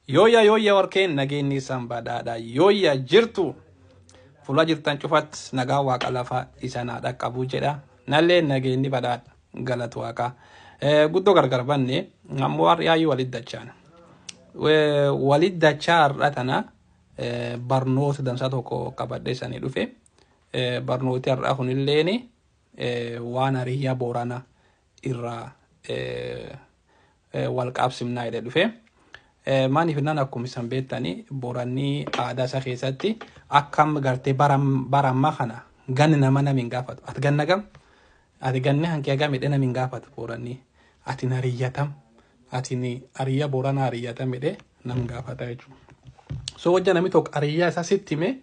Yooyya warkeen nageenyi isaan badhaadha. Yooyya jirtu fuula jirtan cufat nagaa waaqa lafa isaan dhaqqabuu jedha. Nallee nageenyi badhaadha galatu waaqa. Guddoo gargar banne ammoo har'aayyuu walit dachaan. Walit dachaa har'a tana barnoota dansaa tokko qabadhee sanii dhufe. Barnooti har'a kunilleeni waan hariyyaa Booranaa irraa wal qaabsimnaa jedhee dhufe. Maaniif naan akkuma isan beektanii Booranni aadaa isaa keessatti akkam gartee barammaa kana ganni nama hin gaafatu. Ati ganna gam? Ati ganni hanqii hagam jedhee nama hin gaafatu Booranni. Ati hariyyatam? Ati hariyyaa Booranaa hariyyatam jedhee nama gaafata jechuudha. So wajja namni tokko hariyyaa isaa sitti hime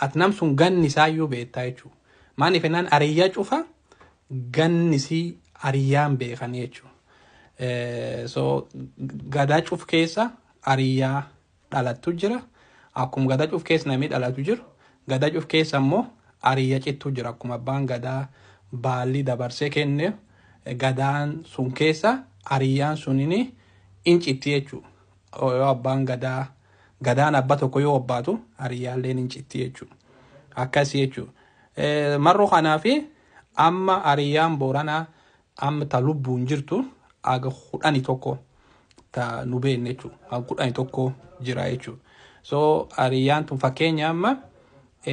ati nam sun ganni isaayyuu beektaa jechuudha. Maaniif naan hariyyaa cufa ganni isii hariyyaan beekanii jechuudha. So gadaa cuf keessa hariyyaa dhalattu jira. Akkuma gadaa cuf keessa namni dhalatu jiru. Gadaa cuf keessa immoo hariyyaa cittu jira. Akkuma abbaan gadaa baalli dabarsee kenne gadaan sun keessa hariyyaan sunini incitti jechuudha. Yoo abbaan gadaan abba tokko yoo abbaatu hariyyaalleen incitti jechuudha. Akkasii jechuudha. Marroo kanaafi amma hariyyaan Booranaa amma ta lubbuun jirtu aga 11 ta nu beekne jechuudha. Aga 11 jira jechuudha. So hariyyaan tun fakkeenya amma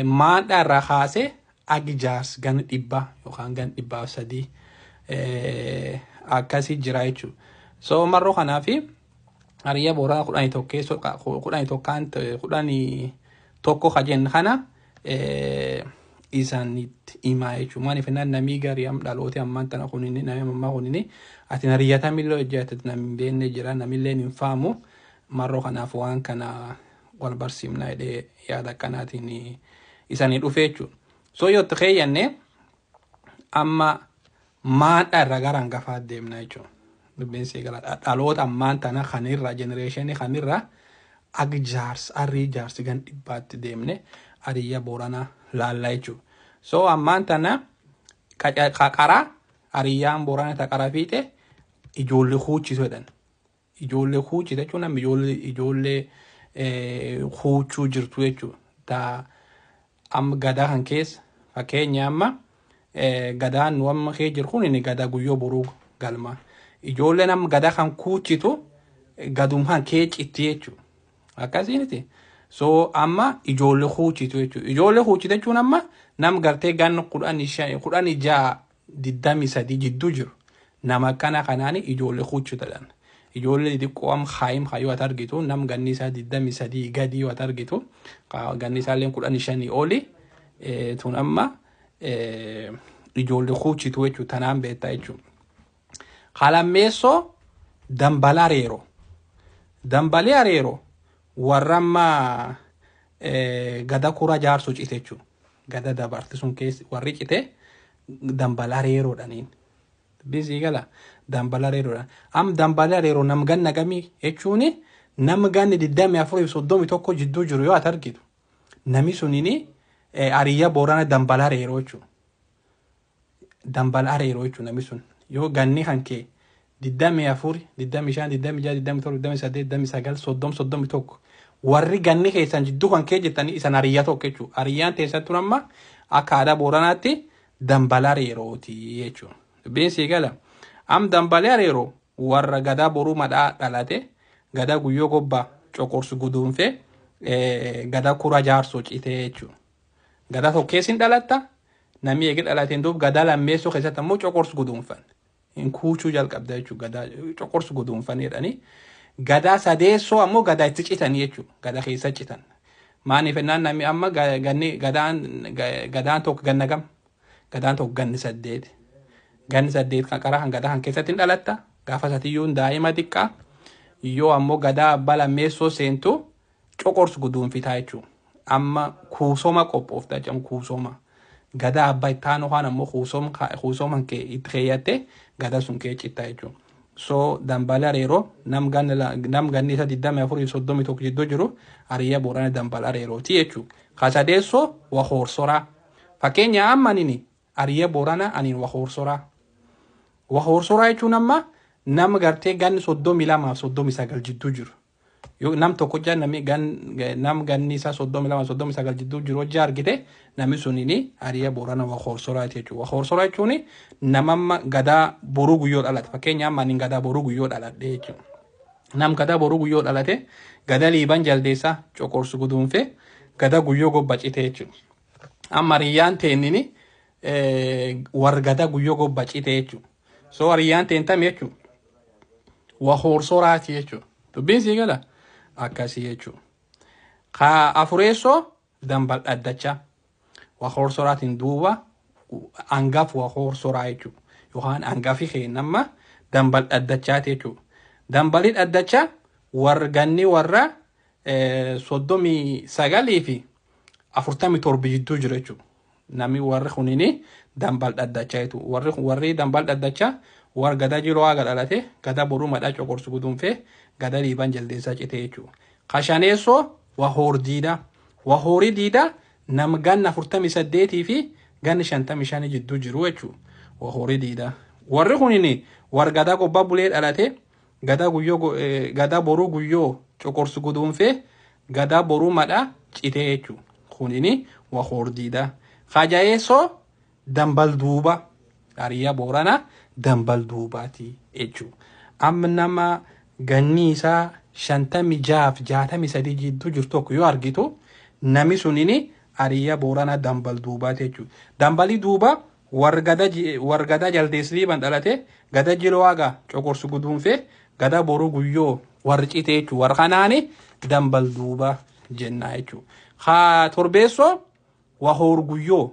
maadhaa irraa kaasee agi jaars gan dhibba yookaan gan 300 akkasii jira jechuudha. So marroo kanaafi hariyyaa Booranaa 11 keessa 11 kajen kana isaanitti himaa jechuudha. Maaniif namni garii dhalooti ammaan tana kunini namni ammaa kunini ati hariyyata millee hojjetat namni beekne jira namillee hin faamu marroo kanaaf waan kana wal barsiifnaa jedhee yaada kanaatiin isaanii dhufe jechuudha. So yoo itti keeyyanne amma maadhaa irra gara hangafaa deemna jechuudha. Dubbinsi gala dhaloota ammaan tana kanirra jenereeshinii kanirra ag jaars harrii jaarsi gan dhibbaatti deemne hariyyaa Booranaa laallaa jechuudha. So ammaan tana qaqara hariyyaan Booranaa taqara fiite ijoollee huuchisu jedhan. Ijoollee huuchite jechuun namni ijoollee huuchuu jirtu jechuudha. Ta amma gadaa kan keessa fakkeenya amma gadaan nu amma kee jiru kun inni gadaa guyyoo boruu galma. Ijoolleen amma gadaa kan huuchitu gadummaan kee citti jechuudha. Akkasiiniti. So amma ijoollee huuchitu jechuudha. Ijoollee huuchite jechuun amma nam gartee ganna 16-23 jidduu jiru. Nama kanaani ijoollee huuchitadhaan. Ijoollee xixiqqoo am haayim haayuu ati argitu nam ganni isaa 23 gadi yoo ati argitu ganni isaallee 15 oli tun amma ijoollee huuchitu jechuudha. Tanaan beektaa jechuudha. Halammeessoo dambalaa reeroo. Dambalee areeroo warra amma gada kura jaarsu cite jechuudha. Gada dabarte sun keessa warri cite dambalaa reeroodhaniin. Bisii gala dambalaa reeroodhaan. Am dambalaa reeroo nam ganna gamii jechuun nam ganni 24-31 jidduu jiru yoo ati argitu. Nami sunini hariyyaa Booranaa dambalaa reeroo jechuudha. Dambalaa reeroo jechuudha nami sun. Yoo ganni kan kee 24, 25, 26, 27, 28, 29, 31 warri ganni keessan jidduu kan kee jettanii isan hariyyaa tokko jechuudha. Hariyyaan teessattuu amma akka aadaa Booranaatti dambalaa reerooti jechuudha. Beensii gala. Am dambalaa reeroo warra gadaa boruu madhaa dhalate gadaa guyyoo gobbaa coqorsu guduunfe gadaa kura jaarsoo citee jechuudha. Gadaa tokko keessin dhalatta namni eegi dhalateen duub gadaa lammeessoo keessatti ammoo coqorsu guduunfan. In kuuchuu jalqabda jechuudha. Gadaa coqorsu guduunfan jedhanii. Gadaa sadeessoo ammoo gadaa itti citanii jechuudha. Gadaa keessa citan. Maaniif ennaan namni amma gadaan tokko ganna gam? Gadaan tokko ganni 8. Ganni 8 kan qaraa kan gadaa kan keessatti hin dhalatta. Gaafa satiyyuun daa'ima xiqqaa. Yoo ammoo gadaa abbaa lammeessoo seentu coqorsu guduunfitaa jechuudha. Amma kuusoma qophoofta jechuudha. Kuusoma. Gadaa abbaa itti aanu waan ammoo kuusoma kee itti keeyyatte gadaa sun kee citta jechuudha. So dambalaa reeroo nam ganni isa 24-31 jidduu jiru hariyyaa Booranaa dambalaa reerooti jechuudha. Kasadeessoo wahoorsoraa. Fakkeenya amma nini hariyyaa Booranaa aniin wahoorsoraa. Wahoorsoraa jechuun amma nam gartee ganni 32-39 jidduu jiru. Yo nam tokko jaa nami nam ganni isaa 32-39 jidduu jiru hojii argite nami sunini ariya Boorana Wakhoorsoraati jechuudha. Wakhoorsoraa jechuun namamma gadaa boruu guyyoo dhalate. Fakkeenyaaf manin gadaa boruu guyyoo dhaladhe jechuudha. Nam gadaa boruu guyyoo dhalate gadaa liiban jaldeessaa coqorsu guduunfe gadaa guyyoo gobbacite jechuudha. Amma ariyyaan teennini war gadaa guyyoo gobbacite jechuudha. So ariyyaan teentam jechuudha. Wakhoorsoraati jechuudha. Dubbiin sii gala akkasii jechuudha. Ka afureessoo dambal dhaddachaa. Wakhoorsoraatiin duuba hangaf Wakhoorsoraa jechuudha. Yookaan hangafi keennamma dambal dhaddachaati jechuudha. Dambalii dhaddachaa warganni warra 39 fi 47 jidduu jiru jechuudha. Nami warri kunini dambal dhaddachaa jechuudha. Warri dambal dhaddachaa war gadaa jiroo haga dhalate gadaa boruu madhaa coqorsu guduunfee gadaa liiban jaldeessaa cite jechuudha. Kashaneessoo Wahoor diidaa. Wahoorii diidaa nam ganna 48 fi ganni 55 jidduu jiru jechuudha. Wahoorii diidaa. Warri kunini war gadaa gobbaa bulee dhalate gadaa boruu guyyoo coqorsu guduunfee gadaa boruu madhaa cite jechuudha. Kunini Wahoor diidaa. Kajayeessoo dambal duuba. Ariyaa Boorana dambal duubaati jechuudha. Amma nama ganni isaa 56-63 jidduu jirtu tokko yoo argitu nami sunini ariyaa Boorana dambal duubaati jechuudha. Dambalii duuba war gadaa jaldeessi dhalate gadaa jiroo haga coqorsu guduunfee gadaa boruu guyyoo warri cite jechuudha. War kanaani dambal duuba jennaa jechuudha. Haa torbeessoo Wahoor guyyoo.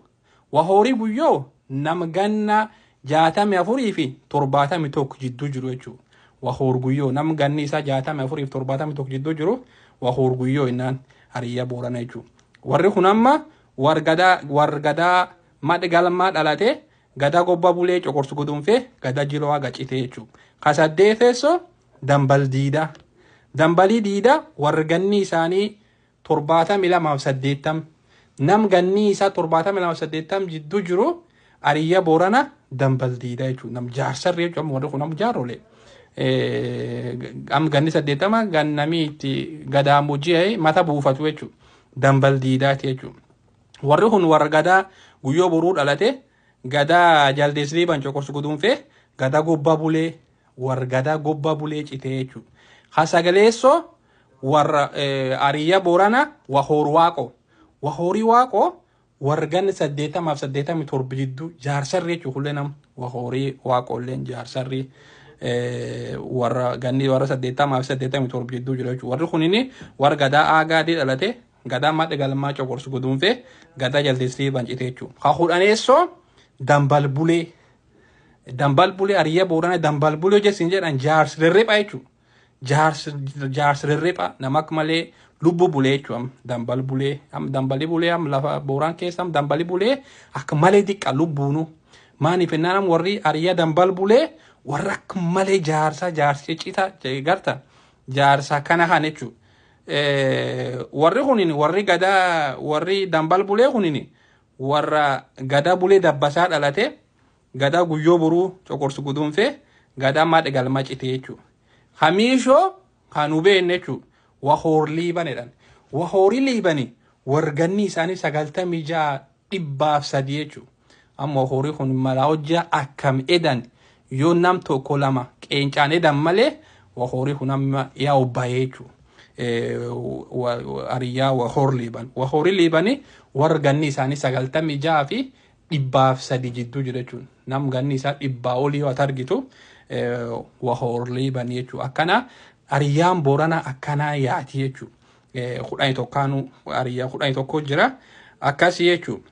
Wahoorii guyyoo nam ganna 64 fi 71 jidduu jiru jechuudha. Wahoor guyyoo nam ganni isaa 64 fi 71 jidduu jiru Wahoor guyyoo innaan ariyaa Boorana jechuudha. Warri kun amma war gadaa madhi galmaa dhalate gadaa gobba bulee coqorsu guduunfee gadaa jiroo haga cite jechuudha. Kasaddeefeessoo dambal diidaa. Dambalii diidaa warri ganni isaanii 72-80 nam ganni isaa 72-80 jidduu jiru ariyaa Boorana dambal diidaa jechuudha. Nam jaarsarri jechuudha. Warri kun nam jaarole. Am ganni 80 gannami itti gadaa mujii mata buufatu jechuudha. Dambal diidaati jechuudha. Warri kun warra gadaa guyyoo boruu dhalate gadaa jaldeessi ban coqorsu guduunfee gadaa gobbaa bulee warra gadaa gobbaa bulee cite jechuudha. Hasagaleessoo warra ariyaa Boorana Wahoor Waaqoo. Wahoorii Waaqoo warra ganni 80-87 jidduu jaarsarri jechuudha. Kullee nam Wahoorii Waaqoo illee jaarsarri warra ganni warra 80-87 jidduu jiru jechuudha. Warri kunini warra gadaa aagaadii dhalate gadaa madhi galmaa coqorsu guduunfee gadaa jaldeessi ban cite jechuudha. Haa hudhaneessoo dambal bulee. Dambal bulee ariyaa Boorana dambal bulee jechuun jedhan jaarsi rirripha jechuudha. Jaarsi rirripha nama akka malee lubbu bulee jechuudha. Dambal bulee dambalii bulee lafa Booraan keessa dambalii bulee akka malee xiqqa lubbuunu. Maaniif ennaan warri ariyaa dambal bulee warra akka malee jaarsi cita garta jaarsa kana kan jechuudha. Warri kunini warri dambal bulee kunini warra gadaa bulee dabbasaa dhalate gadaa guyyoo boruu coqorsu guduunfee gadaa madhi galmaa cite jechuudha. Hamiishoo kan hubeenne jechuudha. Wahoor liibanedhaan. Wahoorii liibani warganni isaanii 96-300 jechuudha. Amma wahoorii kun mala hojjaa akkam edan yoo nam tokko lama qeencaan edan malee wahoorii kun amma yaa baay'ee jechuudha. Ariyaa Wahoor liiban. Wahoorii liibani warganni isaanii 96-300 jidduu jiru jechuudha. Nam ganni isaa 100 olii yoo argitu Wahoor liiban jechuudha. Akkana ariyaan Boorana akkanaa yaati jechuudha. Kudhanii tokkaanu ariyaa 11 jira. Akkasii jechuudha.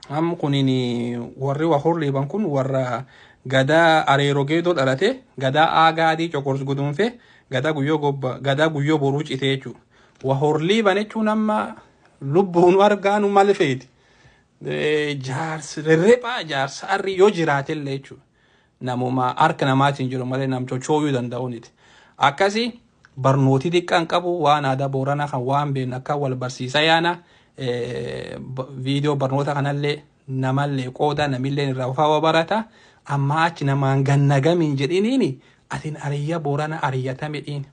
Am kunini warri Wahoor liiban kun warra gadaa areeroo geedoo dhalate gadaa aagaadii coqorsu guduunfee gadaa guyyoo boruu cite jechuudha. Wahoor liiban jechuun amma lubbuun argaanu maal feeti. Jaarsi rirriphaa jaarsa arri yoo jiraatellee jechuudha. Namuma harka namaatiin jiru malee nam chochooyuu danda'uuniti. Akkasii barnooti xiqqaan qabu waan aadaa Booranaa kan waan beeknu akka wal barsiisa yaana viidiyoo barnoota kanallee namallee qooda namillee irraa ufaa barata amma achi namaan gannagamiin jedhiniini atin ariyaa Booranaa ariyatamedhiin.